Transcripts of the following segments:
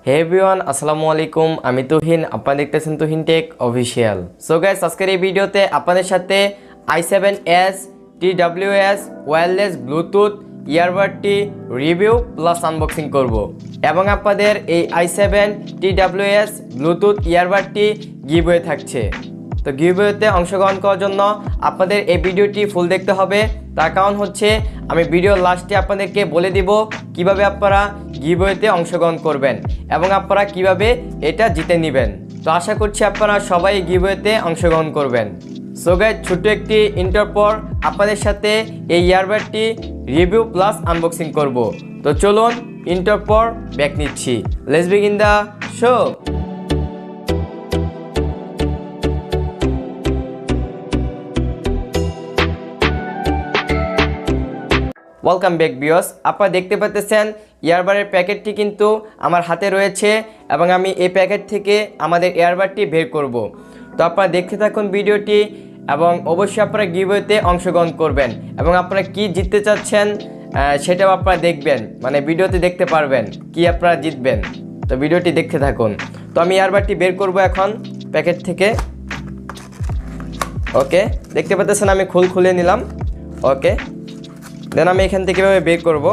হে everyone, আসসালামু আলাইকুম। আমি তুহিন, আপনারা দেখতেছেন Tuhin tech official. So guys, আজকের এই ভিডিওতে আপনাদের সাথে i7s TWS ওয়্যারলেস ব্লুটুথ ইয়ারবাডটি রিভিউ প্লাস আনবক্সিং করব এবং আপনাদের এই i7 TWS ব্লুটুথ ইয়ারবাডটি গিভওয়ে থাকছে। তো গিভওয়েতে অংশগ্রহণ করার জন্য আপনাদের এই ভিডিওটি ফুল দেখতে হবে। তার কারণ হচ্ছে আমি ভিডিওর লাস্টে আপনাদেরকে বলে দিব কিভাবে আপনারা গিভওয়েতে অংশগ্রহণ করবেন এবং আপনারা কিভাবে এটা জিতে নেবেন। তো আশা করছি আপনারা সবাই গিভওয়েতে অংশগ্রহণ করবেন। সো গাইস, ছোট্ট একটি ইন্টার পর আপনাদের সাথে এই ইয়ারবাডটি রিভিউ প্লাস আনবক্সিং করব। তো চলুন ইন্টার পর ব্যাক নিচ্ছি। Let's begin the show. Welcome back viewers. আপনারা দেখতে পাচ্ছেন ইয়ারবাডের প্যাকেটটি কিন্তু আমার হাতে রয়েছে এবং আমি এই প্যাকেট থেকে আমাদের ইয়ারবাডটি বের করব। তো আপনারা দেখতে থাকুন ভিডিওটি এবং অবশ্যই আপনারা গিভওয়েতে অংশগ্রহণ করবেন এবং আপনারা কি জিততে চাচ্ছেন সেটাও আপনারা দেখবেন, মানে ভিডিওতে দেখতে পারবেন কি আপনারা জিতবেন। তো ভিডিওটি দেখতে থাকুন। তো আমি ইয়ারবাডটি বের করব এখন প্যাকেট থেকে। ওকে, দেখতে পাচ্ছেন আমি খুলে নিলাম। ওকে, দেন আমি এখান থেকে কীভাবে বের করব।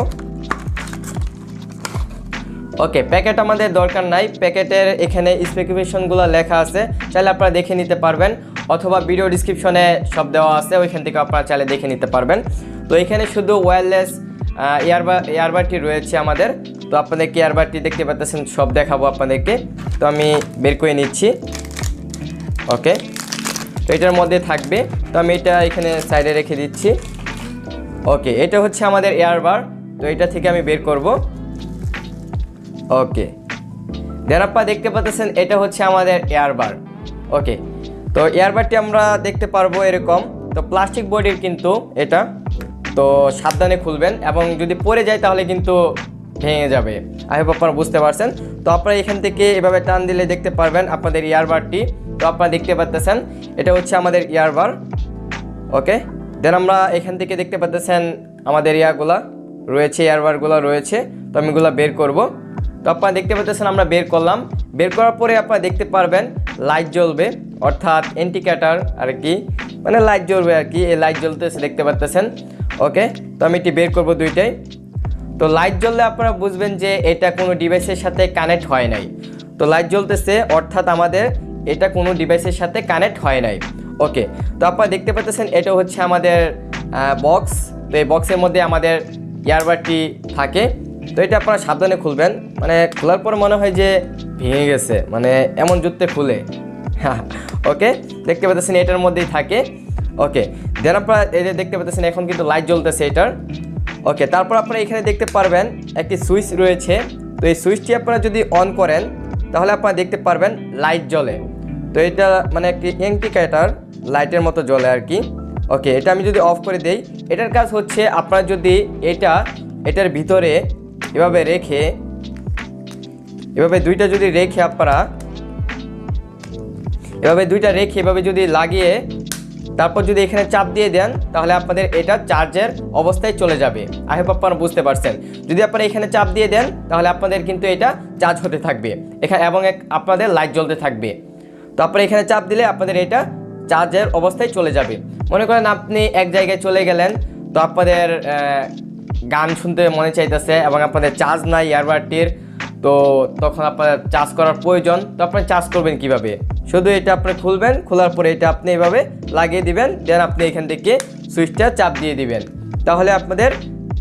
ওকে, প্যাকেট আমাদের দরকার নাই, প্যাকেটের এখানে স্পেসিফিকেশনগুলো লেখা আছে, চাইলে আপনারা দেখে নিতে পারবেন অথবা ভিডিও ডিসক্রিপশনে সব দেওয়া আছে, ওইখান থেকে আপনারা চাইলে দেখে নিতে পারবেন। তো এখানে শুধু ওয়্যারলেস ইয়ারবাডটি রয়েছে আমাদের। তো আপনাদেরকে ইয়ারবাডটি দেখতে পাচ্ছেন, সব দেখাবো আপনাদেরকে। তো আমি বের করে নিচ্ছি। ওকে, তো এটার মধ্যে থাকবে, তো আমি এটা এখানে সাইডে রেখে দিচ্ছি। ওকে, এটা হচ্ছে আমাদের ইয়ারবাড। তো এটা থেকে আমি বের করব। ওকে, দেন আপনারা দেখতে পাচ্ছেন এটা হচ্ছে আমাদের ইয়ারবাড। ওকে, তো ইয়ারবাডটি আমরা দেখতে পারবো এরকম। তো প্লাস্টিক বডির কিন্তু এটা, তো সাবধানে খুলবেন এবং যদি পড়ে যায় তাহলে কিন্তু ভেঙে যাবে। আই হোপ আপনারা বুঝতে পারছেন। তো আপনারা এখান থেকে এভাবে টান দিলে দেখতে পারবেন আপনাদের ইয়ারবাডটি। তো আপনারা দেখতে পাচ্ছেন এটা হচ্ছে আমাদের ইয়ারবাড। ওকে, দেন আমরা এখান থেকে দেখতে পাচ্ছেন আমাদের ইয়ারবাডগুলো রয়েছে। তো আমি এগুলো বের করব। তো আপনারা দেখতে পাচ্ছেন আমরা বের করলাম। বের করার পরে আপনারা দেখতে পারবেন লাইট জ্বলবে, অর্থাৎ ইন্ডিকেটর আর কি, মানে লাইট জ্বলবে আর কি। এই লাইট জ্বলতেছে দেখতে পাচ্ছেন। ওকে, তো আমি এটি বের করব দুইটাই। তো লাইট জ্বললে আপনারা বুঝবেন যে এটা কোনো ডিভাইসের সাথে কানেক্ট হয় নাই। তো লাইট জ্বলতেছে অর্থাৎ আমাদের এটা কোনো ডিভাইসের সাথে কানেক্ট হয় নাই। ওকে, তো আপনারা দেখতে পাচ্ছেন এটা হচ্ছে আমাদের বক্স। তো এই বক্সের মধ্যে আমাদের ইয়ারবাডটি থাকে। তো এটা আপনারা সাবধানে খুলবেন, মানে খোলার পর মনে হয় যে ভেঙে গেছে, মানে এমন জুততে খুলে। ওকে, দেখতে পাচ্ছেন এটার মধ্যেই থাকে। ওকে, দেন আপনারা এই যে দেখতে পাচ্ছেন এখন কিন্তু লাইট জ্বলতেছে এটার। ওকে, তারপর আপনারা এখানে দেখতে পারবেন একটি সুইচ রয়েছে। তো এই সুইচটি আপনারা যদি অন করেন তাহলে আপনারা দেখতে পারবেন লাইট জ্বলে। তো এটা মানে একটি ইন্ডিকেটর লাইটের মতো জ্বলে আর কি। ওকে, এটা আমি যদি অফ করে দেই, এটার কাজ হচ্ছে আপনারা যদি এটার ভিতরে এভাবে দুইটা যদি রেখে আপনারা এভাবে যদি লাগিয়ে তারপর যদি এখানে চাপ দিয়ে দেন তাহলে আপনাদের এটা চার্জের অবস্থায় চলে যাবে। আই হোপ আপনারা বুঝতে পারছেন। যদি আপনারা এখানে চাপ দিয়ে দেন তাহলে আপনাদের কিন্তু এটা চার্জ হতে থাকবে এখানে এবং আপনাদের লাইট জ্বলতে থাকবে। তো আপনারা এখানে চাপ দিলে আপনাদের এটা চার্জের অবস্থায় চলে যাবে। মনে করেন আপনি এক জায়গায় চলে গেলেন, তো আপনাদের গান শুনতে মনে চাইতেছে এবং আপনাদের চার্জ নাই ইয়ারবাডটির, তো তখন আপনার চার্জ করার প্রয়োজন। তো আপনি চার্জ করবেন কিভাবে? শুধু এটা আপনি খুলবেন, খোলার পরে এটা আপনি এভাবে লাগিয়ে দিবেন, দেন আপনি এখান থেকে সুইচটা চাপ দিয়ে দিবেন, তাহলে আপনাদের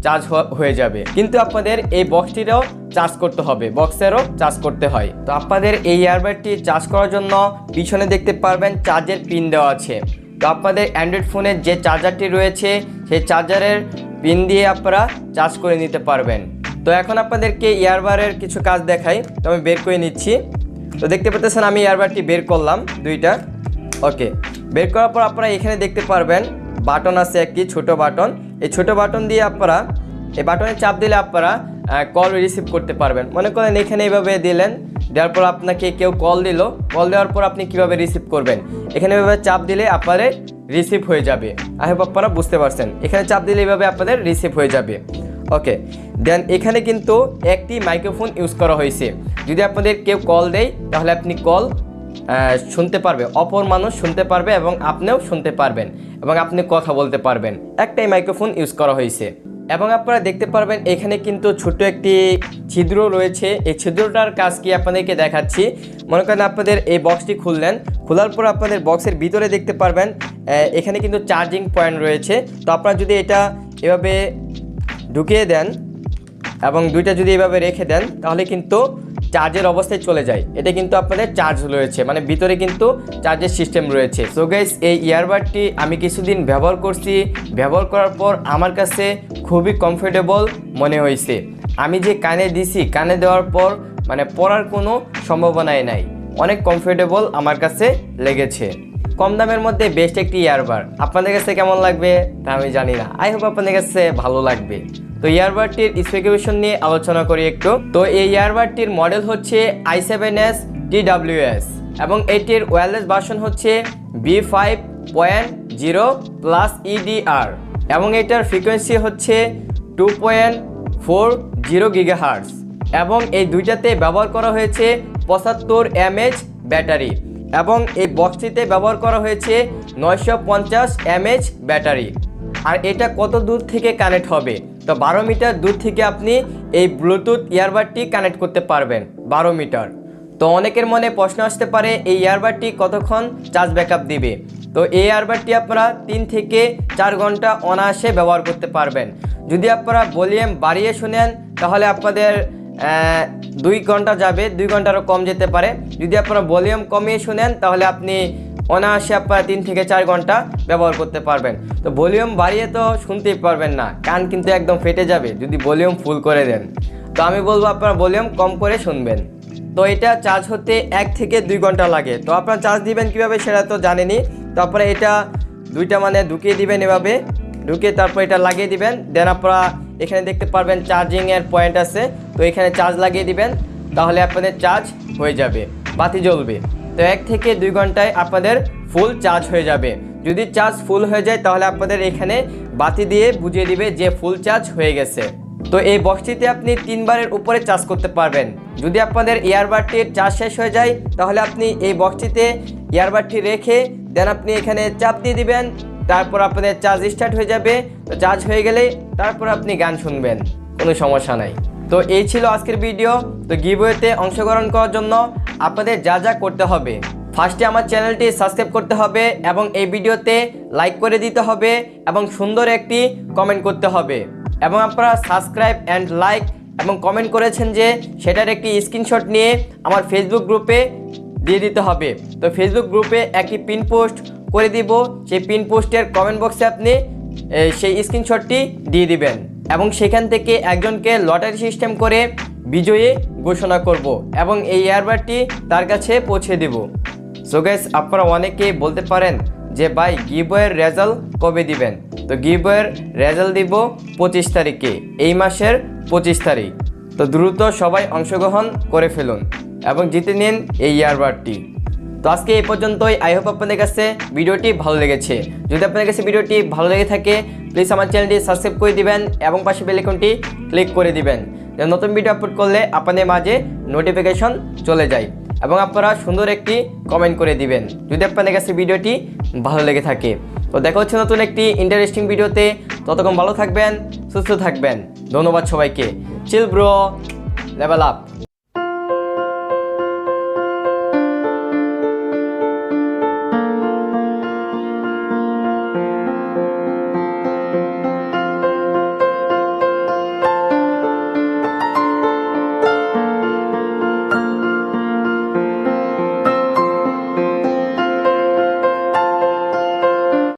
চার্জ হয়ে যাবে। কিন্তু আপনাদের এই বক্সটিরও চার্জ করতে হবে, বক্সেরও চার্জ করতে হয়। তো আপনাদের এই ইয়ারবাডটি চার্জ করার জন্য পিছনে দেখতে পারবেন চার্জের পিন দেওয়া আছে। তো আপনাদের অ্যান্ড্রয়েড ফোনের যে চার্জারটি রয়েছে সেই চার্জারের পিন দিয়ে আপনারা চার্জ করে নিতে পারবেন। তো এখন আপনাদেরকে ইয়ারবাডের কিছু কাজ দেখাই। তো আমি বের করে নিচ্ছি। তো দেখতে পাচ্ছেন আমি ইয়ারবাডটি বের করলাম দুইটা। ওকে, বের করার পর আপনারা এখানে দেখতে পারবেন বাটন আছে একটি ছোট বাটন। এই ছোট বাটন দিয়ে আপনারা এই বাটনে চাপ দিলে আপনারা কল রিসিভ করতে পারবেন। মনে করেন এখানে এইভাবে দিলেন, দেওয়ার পর আপনাকে কেউ কল দিল, কল দেওয়ার পর আপনি কিভাবে রিসিভ করবেন, এখানে এভাবে চাপ দিলে আপনাদের রিসিভ হয়ে যাবে। আই হোপ আপনারা বুঝতে পারছেন। এখানে চাপ দিলে এইভাবে আপনাদের রিসিভ হয়ে যাবে। ওকে, দেন এখানে কিন্তু একটি মাইক্রোফোন ইউজ করা হয়েছে। যদি আপনাদের কেউ কল দেয় তাহলে আপনি কল শুনতে পারবে, অপর মানুষ শুনতে পারবে এবং আপনিও শুনতে পারবেন এবং আপনি কথা বলতে পারবেন। একটাই মাইক্রোফোন ইউজ করা হয়েছে। এবং আপনারা দেখতে পারবেন এখানে কিন্তু ছোট্ট একটি ছিদ্র রয়েছে। এই ছিদ্রটার কাজ কি আপনাদেরকে দেখাচ্ছি। মনে করেন আপনাদের এই বক্সটি খুললেন, খোলার পর আপনাদের বক্সের ভিতরে দেখতে পারবেন এখানে কিন্তু চার্জিং পয়েন্ট রয়েছে। তো আপনারা যদি এটা এভাবে ঢুকিয়ে দেন এবং দুইটা যদি এভাবে রেখে দেন তাহলে কিন্তু চার্জের অবস্থায় চলে যায়। এটা কিন্তু আপনাদের চার্জ রয়েছে, মানে ভিতরে কিন্তু চার্জের সিস্টেম রয়েছে। সো গাইস, এই ইয়ারবাডটি আমি কিছুদিন ব্যবহার করছি। ব্যবহার করার পর আমার কাছে খুবই কমফোর্টেবল মনে হয়েছে। আমি যে কানে দিছি, কানে দেওয়ার পর মানে পড়ার কোনো সম্ভাবনাই নাই। অনেক কমফোর্টেবল আমার কাছে লেগেছে। কম দামের মধ্যে বেস্ট একটি ইয়ারবাড। আপনাদের কাছে কেমন লাগবে তা আমি জানি না। আই হোপ আপনাদের কাছে ভালো লাগবে। তো ইয়ারবাডটির স্পেসিফিকেশন নিয়ে আলোচনা করি একটু। তো এই ইয়ারবাডটির মডেল হচ্ছে i7s TWS এবং এটির ওয়্যারলেস ভার্সন হচ্ছে B5.0 EDR এবং এটার ফ্রিকোয়েন্সি হচ্ছে 2.40 GHz এবং এই দুইটাতে ব্যবহার করা হয়েছে 75 mAh ব্যাটারি এবং এই বক্সটিতে ব্যবহার করা হয়েছে 950 mAh ব্যাটারি। আর এটা কত দূর থেকে কানেক্ট হবে? তো 12 মিটার দূর থেকে আপনি এই ব্লুটুথ ইয়ারবাডটি কানেক্ট করতে পারবেন, 12 মিটার। তো অনেকের মনে প্রশ্ন আসতে পারে এই ইয়ারবাডটি কতক্ষণ চার্জ ব্যাকআপ দিবে। তো এই ইয়ারবাডটি আপনারা 3 থেকে 4 ঘন্টা অনায়াসে ব্যবহার করতে পারবেন। যদি আপনারা ভলিউম বাড়িয়ে শুনেন তাহলে আপনাদের 2 ঘন্টা যাবে, 2 ঘন্টারও কম যেতে পারে। যদি আপনারা ভলিউম কমিয়ে শুনেন তাহলে আপনি অনায়াসে আপনারা 3 থেকে 4 ঘন্টা ব্যবহার করতে পারবেন। তো ভলিউম বাড়িয়ে তো শুনতেই পারবেন না, কান কিন্তু একদম ফেটে যাবে যদি ভলিউম ফুল করে দেন। তো আমি বলবো আপনারা ভলিউম কম করে শুনবেন। তো এটা চার্জ হতে 1 থেকে 2 ঘন্টা লাগে। তো আপনারা চার্জ দিবেন কীভাবে সেটা তো জানেনই। তো আপনারা এটা দুইটা মানে ঢুকিয়ে দিবেন, এভাবে ঢুকিয়ে তারপর এটা লাগিয়ে দিবেন। দেন আপনারা এখানে দেখতে পারবেন চার্জিংয়ের পয়েন্ট আছে, তো এখানে চার্জ লাগিয়ে দিবেন, তাহলে আপনাদের চার্জ হয়ে যাবে, বাতি জ্বলবে। তো 1 থেকে 2 ঘন্টায় আপনাদের ফুল চার্জ হয়ে যাবে। যদি চার্জ ফুল হয়ে যায় তাহলে আপনাদের এখানে বাতি দিয়ে বুঝিয়ে দিবে যে ফুল চার্জ হয়ে গেছে। তো এই বক্সটিতে আপনি 3 বারের উপরে চার্জ করতে পারবেন। যদি আপনাদের ইয়ারবাডটির চার্জ শেষ হয়ে যায় তাহলে আপনি এই বক্সটিতে ইয়ারবাডটি রেখে দেন আপনি এখানে চাপ দিয়ে দিবেন, তারপর আপনাদের চার্জ স্টার্ট হয়ে যাবে। তো চার্জ হয়ে গেলে তারপর আপনি গান শুনবেন, কোনো সমস্যা নাই। তো এই ছিল আজকের ভিডিও। তো গিভওয়েতে অংশগ্রহণ করার জন্য আপনাদের যা যা করতে হবে, ফার্স্টে আমার চ্যানেলটি সাবস্ক্রাইব করতে হবে এবং এই ভিডিওতে লাইক করে দিতে হবে এবং সুন্দর একটি কমেন্ট করতে হবে। এবং আপনারা সাবস্ক্রাইব অ্যান্ড লাইক এবং কমেন্ট করেছেন যে সেটার একটি স্ক্রিনশট নিয়ে আমার ফেসবুক গ্রুপে দিয়ে দিতে হবে। তো ফেসবুক গ্রুপে একটি পিন পোস্ট করে দিব, সেই পিন পোস্টের কমেন্ট বক্সে আপনি সেই স্ক্রিনশটটি দিয়ে দিবেন এবং সেখান থেকে একজনকে লটারি সিস্টেম করে বিজয়ী ঘোষণা করব এবং এই ইয়ারবাডটি তার কাছে পৌঁছে দেব। সো গাইস, আপনারা অনেকেই বলতে পারেন যে ভাই গিভওয়ের রেজাল্ট কবে দিবেন? তো গিভওয়ের রেজাল্ট দিব 25 তারিখে, এই মাসের 25 তারিখ। তো দ্রুত সবাই অংশগ্রহণ করে ফেলুন এবং জিতে নিন এই ইয়ারবাডটি। তো আজকে এই পর্যন্তই। আই হোপ আপনাদের কাছে ভিডিওটি ভালো লেগেছে। যদি আপনাদের কাছে ভিডিওটি ভালো লেগে থাকে প্লিজ আমার চ্যানেলটি সাবস্ক্রাইব করে দিবেন এবং পাশে বেল আইকনটি ক্লিক করে দিবেন, যেন নতুন ভিডিও আপলোড করলে আপনাদের মাঝে নোটিফিকেশন চলে যায়। এবং আপনারা সুন্দর একটি কমেন্ট করে দিবেন যদি আপনাদের কাছে ভিডিওটি ভালো লেগে থাকে। তো দেখা হচ্ছে নতুন একটি ইন্টারেস্টিং ভিডিওতে। ততক্ষণ ভালো থাকবেন, সুস্থ থাকবেন। ধন্যবাদ সবাইকে। Chill bro, level up.